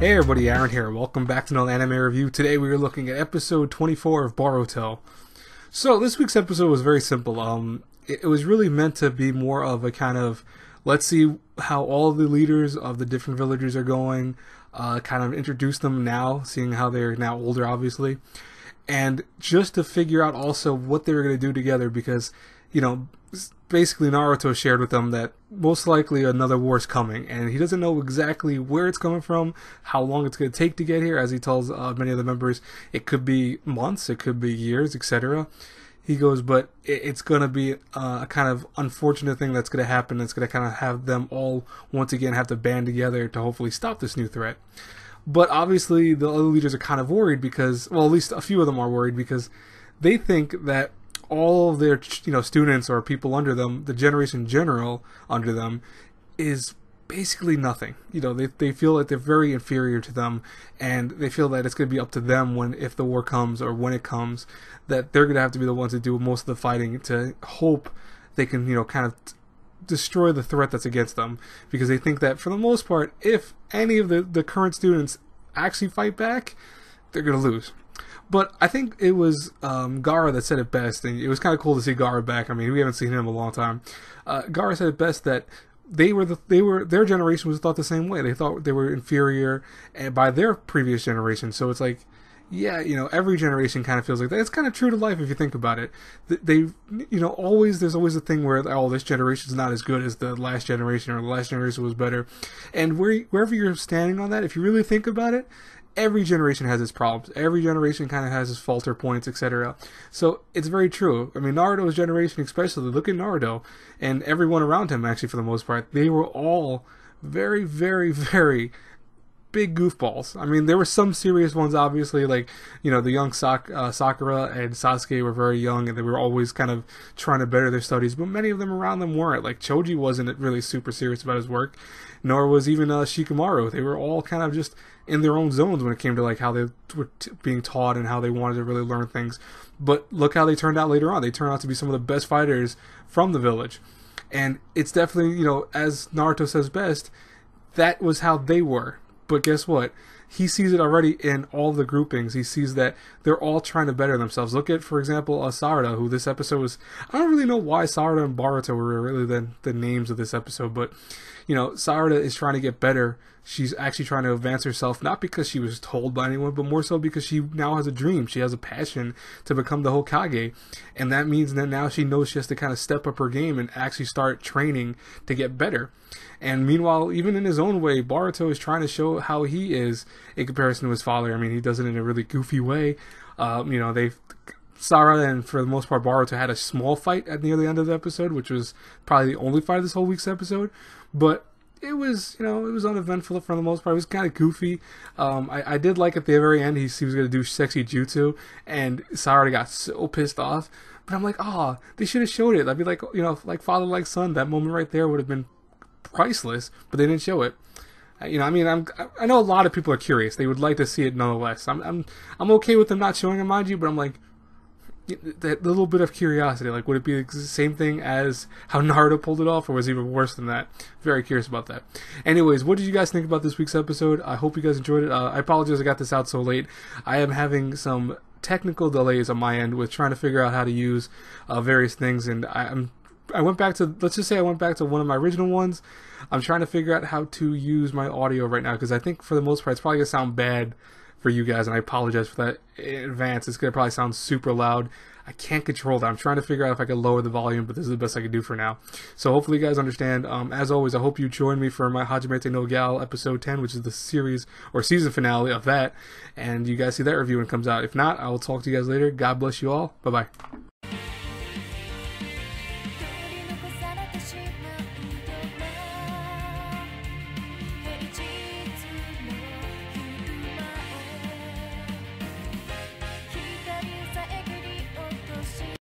Hey everybody, Aaron here. Welcome back to another anime review. Today we are looking at episode 24 of Boruto. So this week's episode was very simple. It was really meant to be more of a kind of, let's see how all the leaders of the different villages are going, kind of introduce them now, seeing how they're now older obviously, and just to figure out also what they were going to do together because, you know, basically Naruto shared with them that most likely another war is coming, and he doesn't know exactly where it's coming from, how long it's going to take to get here. As he tells many of the members, it could be months, it could be years, etc. He goes, but it's going to be a kind of unfortunate thing that's going to happen. It's going to kind of have them all once again have to band together to hopefully stop this new threat. But obviously the other leaders are kind of worried because, well, at least a few of them are worried because they think that all of their, students or people under them, the generation in general under them, is basically nothing. They feel like they're very inferior to them, and they feel that it's going to be up to them if the war comes or when it comes, that they're going to have to be the ones to do most of the fighting to hope they can, kind of destroy the threat that's against them, because they think that for the most part, if any of the current students actually fight back, they're going to lose. But I think it was Gaara that said it best, and it was kind of cool to see Gaara back. I mean, we haven't seen him in a long time. Gaara said it best that their generation was thought the same way. They thought they were inferior by their previous generation. So it's like, yeah, every generation kind of feels like that. It's kind of true to life if you think about it. There's always a thing where, oh, this generation's not as good as the last generation, or the last generation was better. And wherever you're standing on that, if you really think about it, every generation has its problems. Every generation kind of has its falter points, etc. So it's very true. I mean, Naruto's generation especially, look at Naruto and everyone around him actually for the most part. They were all very, very, very big goofballs. I mean, there were some serious ones, obviously, like, the young Sakura and Sasuke were very young and they were always kind of trying to better their studies, but many of them around them weren't. Like, Choji wasn't really super serious about his work, nor was even Shikamaru. They were all kind of just in their own zones when it came to like how they were being taught and how they wanted to really learn things. But look how they turned out later on. They turned out to be some of the best fighters from the village. And it's definitely, as Naruto says best, that was how they were. But guess what? He sees it already in all the groupings. He sees that they're all trying to better themselves. Look at, for example, Sarada, who this episode was... I don't really know why Sarada and Boruto were really the names of this episode, but, Sarada is trying to get better. She's actually trying to advance herself, not because she was told by anyone, but more so because she now has a dream. She has a passion to become the Hokage, and that means that now she knows she has to kind of step up her game and actually start training to get better. And meanwhile, even in his own way, Boruto is trying to show how he is in comparison to his father. I mean, he does it in a really goofy way. Sarada and for the most part Boruto had a small fight at near the end of the episode, which was probably the only fight of this whole week's episode, but it was, it was uneventful for the most part. It was kind of goofy. I did like at the very end, he was going to do sexy jutsu, and Sarada got so pissed off. But I'm like, they should have showed it. I'd be like, like father, like son. That moment right there would have been priceless, but they didn't show it. I know a lot of people are curious. They would like to see it nonetheless. I'm okay with them not showing it, mind you, but I'm like, that little bit of curiosity, like, would it be the same thing as how Naruto pulled it off, or was it even worse than that? Very curious about that. Anyways, what did you guys think about this week's episode? I hope you guys enjoyed it. I apologize I got this out so late. I am having some technical delays on my end with trying to figure out how to use various things, and I went back to, let's just say I went back to one of my original ones. I'm trying to figure out how to use my audio right now, because I think for the most part it's probably going to sound bad for you guys, and I apologize for that in advance. It's going to probably sound super loud. I can't control that. I'm trying to figure out if I can lower the volume, but this is the best I can do for now. So hopefully you guys understand. As always, I hope you join me for my Hajimete no Gal episode 10, which is the series or season finale of that, and you guys see that review when it comes out. If not, I will talk to you guys later. God bless you all. Bye-bye.